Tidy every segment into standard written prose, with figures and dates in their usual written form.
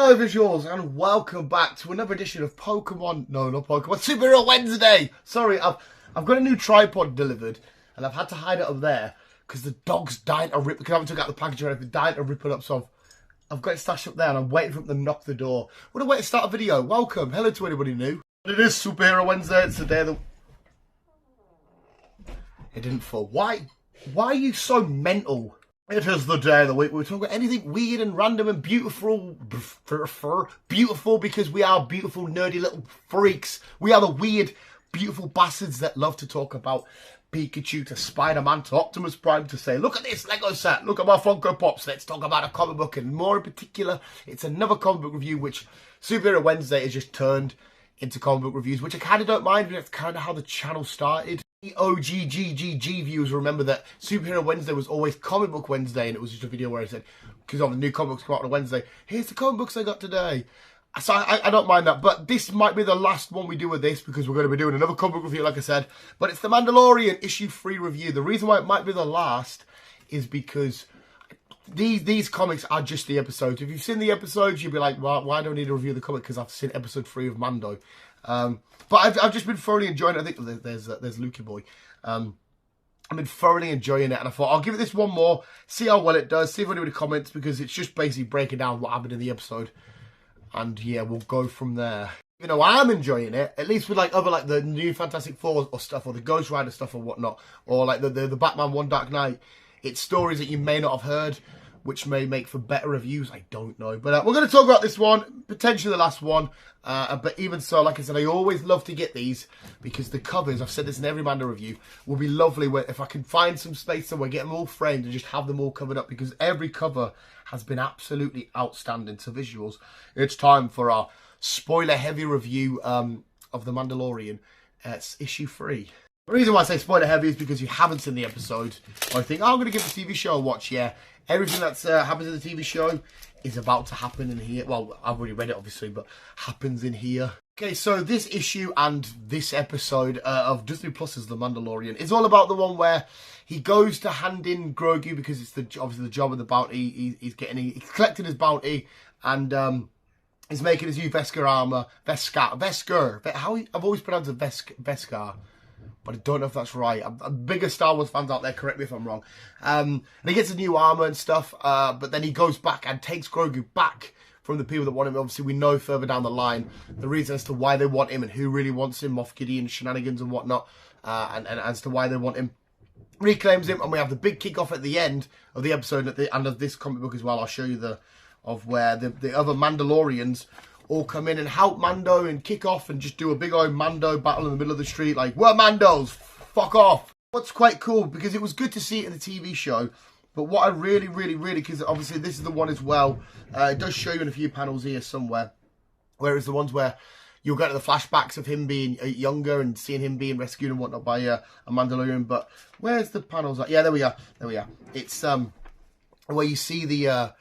Hello visuals and welcome back to another edition of Pokemon, no not Pokemon, Superhero Wednesday! Sorry, I've got a new tripod delivered and I've had to hide it up there because the dog's dying to rip, because I haven't took out the package or anything, dying to rip it up, so I've got it stashed up there and I'm waiting for him to knock the door. What a way to start a video. Welcome, hello to anybody new. It is Superhero Wednesday, it's the day that... It didn't fall. Why are you so mental? It is the day of the week we're talking about anything weird and random and beautiful because we are beautiful, nerdy little freaks. We are the weird, beautiful bastards that love to talk about Pikachu to Spider-Man to Optimus Prime to say, look at this Lego set, look at my Funko Pops, let's talk about a comic book. And more in particular, it's another comic book review, which Superhero Wednesday has just turned into comic book reviews, which I kind of don't mind, but it's kind of how the channel started. The OGGGG viewers remember that Superhero Wednesday was always Comic Book Wednesday, and it was just a video where I said, because all the new comic books come out on a Wednesday, here's the comic books I got today. So I don't mind that, but this might be the last one we do with this, because we're going to be doing another comic book review, like I said, but it's the Mandolorian issue 3 review. The reason why it might be the last is because these comics are just the episodes. If you've seen the episodes, you'll be like, well, why don't I need to review the comic? Because I've seen episode 3 of Mando. But I've just been thoroughly enjoying it. I think there's Lukey Boy. I've been thoroughly enjoying it, and I thought I'll give it this one more, see how well it does, see if anybody comments, because it's just basically breaking down what happened in the episode. And yeah, we'll go from there. You know, I'm enjoying it, at least with like other like the new Fantastic Four or stuff, or the Ghost Rider stuff or whatnot, or like the Batman One Dark Knight. It's stories that you may not have heard, which may make for better reviews. I don't know. But we're going to talk about this one, potentially the last one. But even so, like I said, I always love to get these because the covers, I've said this in every Mando review, will be lovely if I can find some space somewhere, get them all framed and just have them all covered up, because every cover has been absolutely outstanding to visuals. It's time for our spoiler-heavy review of The Mandalorian. It's issue 3. The reason why I say spoiler heavy is because you haven't seen the episode. I think, oh, I'm going to give the TV show a watch. Yeah, everything that's happens in the TV show is about to happen in here. Well, I've already read it, obviously, but happens in here. Okay, so this issue and this episode of Disney Plus's The Mandalorian is all about the one where he goes to hand in Grogu because it's obviously the job of the bounty. He's collecting his bounty, and he's making his new Beskar armor. Beskar. I've always pronounced it Beskar, but I don't know if that's right. I'm bigger Star Wars fans out there, correct me if I'm wrong. And he gets a new armor and stuff, but then he goes back and takes Grogu back from the people that want him. Obviously, we know further down the line the reason as to why they want him and who really wants him, Moff Gideon shenanigans and whatnot, and as to why they want him. Reclaims him, and we have the big kickoff at the end of the episode and of this comic book as well. I'll show you where the other Mandalorians all come in and help Mando and kick off and just do a big old Mando battle in the middle of the street, like, we're Mandos, fuck off. What's quite cool, because it was good to see it in the TV show, but what I really, because obviously this is the one as well, it does show you in a few panels here somewhere, whereas the ones where you'll get to the flashbacks of him being younger and seeing him being rescued and whatnot by a Mandalorian, but where's the panels at? Yeah, there we are. It's, where you see the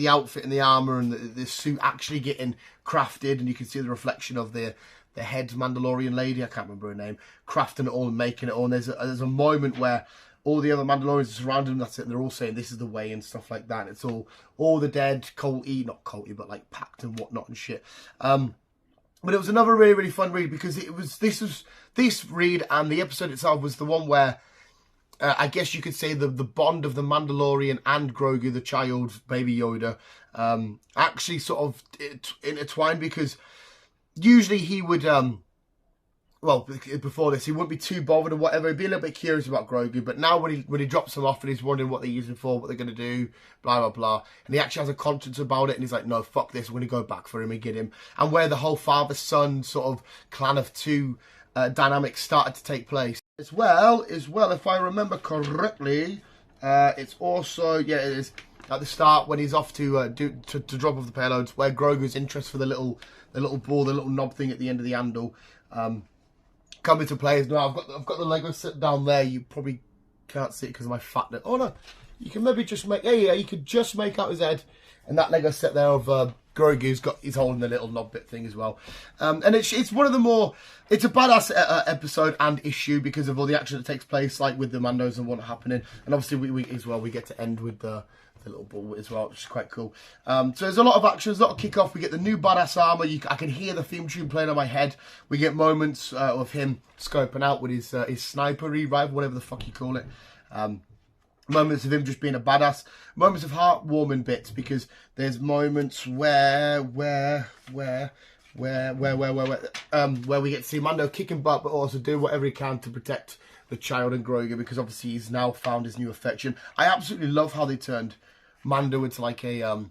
outfit and the armor and the suit actually getting crafted, and you can see the reflection of the head Mandalorian lady, I can't remember her name, crafting it all and making it all. And there's a moment where all the other Mandalorians are surrounding them, that's it, and they're all saying this is the way and stuff like that. It's all the dead, not culty, but like packed and whatnot and shit. But it was another really fun read, because this read and the episode itself was the one where I guess you could say the bond of the Mandalorian and Grogu, the child, Baby Yoda, actually sort of intertwined, because usually he would, well, before this, he wouldn't be too bothered or whatever. He'd be a little bit curious about Grogu, but now when he drops them off and he's wondering what they're using for, what they're going to do, blah, blah, blah, and he actually has a conscience about it, and he's like, no, fuck this, we're going to go back for him and get him. And where the whole father-son sort of clan of two dynamics started to take place. As well, if I remember correctly, it's also, yeah, it is at the start when he's off to drop off the payloads, where Grogu's interest for the little ball, the little knob thing at the end of the handle, come into play as well. I've got the Lego set down there. You probably can't see it because of my fatness. Oh no, you can maybe just make, yeah, you could just make out his head, and that Lego set there of Grogu's got his holding the little knob bit thing as well. And it's one of the more, it's a badass episode and issue because of all the action that takes place, like with the Mandos and what happening. And obviously we as well, we get to end with the little ball as well, which is quite cool. So there's a lot of action, there's a lot of kick-off. We get the new badass armor. I can hear the theme tune playing on my head. We get moments of him scoping out with his sniper-y rifle, whatever the fuck you call it. Moments of him just being a badass. Moments of heartwarming bits, because there's moments where we get to see Mando kicking butt, but also do whatever he can to protect the child and Grogu, because obviously he's now found his new affection. I absolutely love how they turned Mando into like a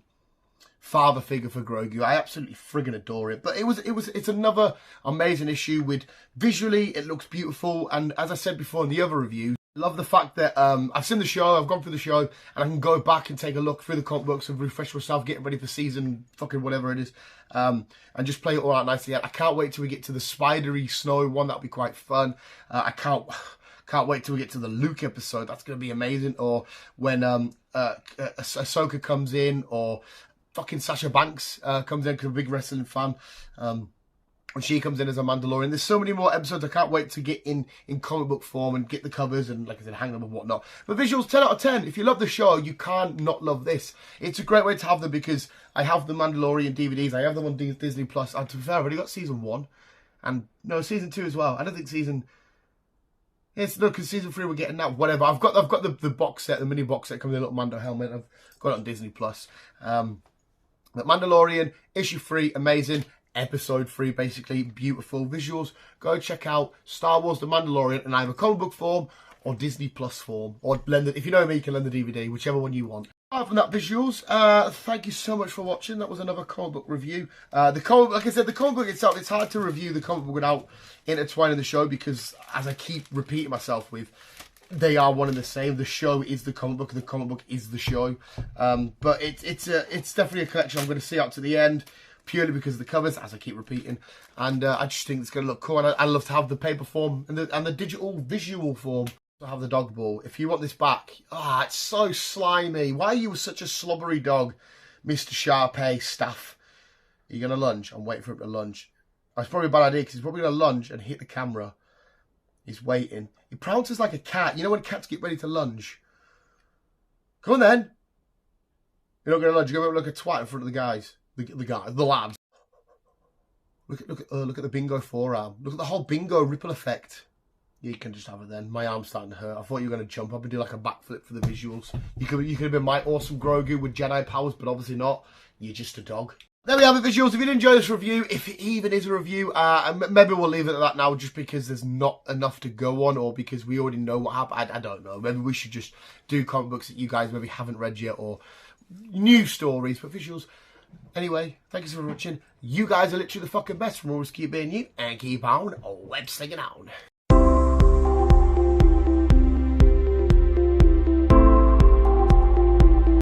father figure for Grogu. I absolutely friggin' adore it. But it's another amazing issue with visually it looks beautiful, and as I said before in the other reviews, love the fact that I've seen the show, I've gone through the show, and I can go back and take a look through the comic books and refresh myself, getting ready for season fucking whatever it is, and just play it all out nicely. I can't wait till we get to the spidery snow one. That'll be quite fun. I can't wait till we get to the Luke episode. That's going to be amazing. Or when Ahsoka comes in, or fucking Sasha Banks comes in, because I'm a big wrestling fan. When she comes in as a Mandalorian. There's so many more episodes I can't wait to get in comic book form and get the covers and, like I said, hang them and whatnot. But visuals, 10 out of 10. If you love the show, you can't not love this. It's a great way to have them, because I have the Mandalorian DVDs. I have them on Disney Plus. And to be fair, I've already got season 1. And, no, season 2 as well. I don't think season... Yes, no, because season 3 we're getting that. Whatever. I've got the box set, the mini box set, comes with a little Mando helmet. I've got it on Disney Plus. But Mandalorian, issue 3, amazing. Episode 3, basically, beautiful visuals. Go check out Star Wars The Mandalorian in either comic book form or Disney Plus form. Or lend it, if you know me, you can lend the DVD, whichever one you want. Apart from that, visuals, thank you so much for watching. That was another comic book review. Like I said, the comic book itself, it's hard to review the comic book without intertwining the show, because, as I keep repeating myself with, they are one and the same. The show is the comic book, and the comic book is the show. But it's definitely a collection I'm going to see out to the end, purely because of the covers, as I keep repeating, and I just think it's going to look cool. And I love to have the paper form and the digital visual form. I have the dog ball. If you want this back, it's so slimy. Why are you such a slobbery dog, Mr. Sharpay staff? Are you going to lunge? I'm waiting for him to lunge. That's probably a bad idea, because he's probably going to lunge and hit the camera. He's waiting. He pounces like a cat. You know when cats get ready to lunge? Come on then. You're not going to lunge. You're going to look like a twat in front of the guys. The lads. Look at the bingo forearm. Look at the whole bingo ripple effect. Yeah, you can just have it then. My arm's starting to hurt. I thought you were going to jump up and do like a backflip for the visuals. You could have been my awesome Grogu with Jedi powers, but obviously not. You're just a dog. There we have it, visuals. If you did enjoy this review, if it even is a review, maybe we'll leave it at that now, just because there's not enough to go on, or because we already know what happened. I don't know. Maybe we should just do comic books that you guys maybe haven't read yet, or new stories, but visuals. Anyway, thank you so much for watching. You guys are literally the fucking best. Remember, keep being you and keep on web slinging on.